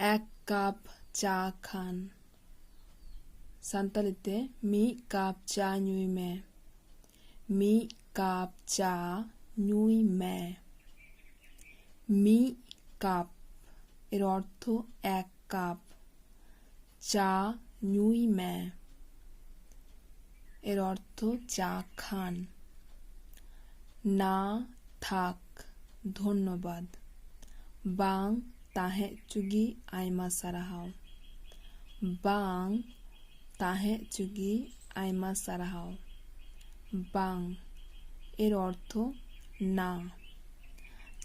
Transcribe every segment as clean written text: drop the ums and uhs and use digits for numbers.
এক কাপ চা খান। সান্তালিতে me cup চা ñuy me। মি কাপ চা ñuy me। মি কাপ এর অর্থ এক কাপ, চা ñuy me এর অর্থ চা খান। না থাক ধন্যবাদ। বাং তাহে চুগি আইমা সারাহাও। বাং তাহে চুগি আইমা সারাহাও। বাং এর অর্থ না।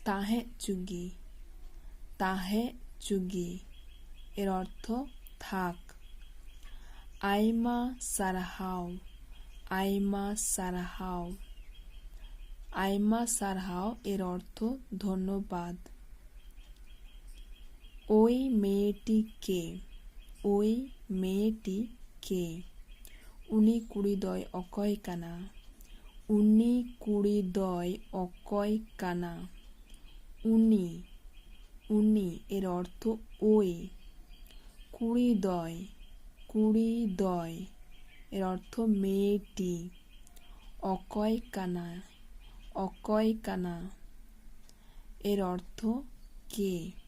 তাহে চুগি, তাহে চুগি এর অর্থ থাক। আইমা সারাহাও, আইমা সারাহাও। আইমা সারহাও এর অর্থ ধন্যবাদ। ওই মেয়েটি কে? ওই মেয়েটি কে? উনি কুড়িদয় অকয় কানা। উনি কুড়িদয় অকয় কানা। উনি, উনি এর অর্থ ওই। কুড়িদয়, কুড়িদয় এর অর্থ মেয়েটি। অকয় কানা, অকয় কানা এর অর্থ কে।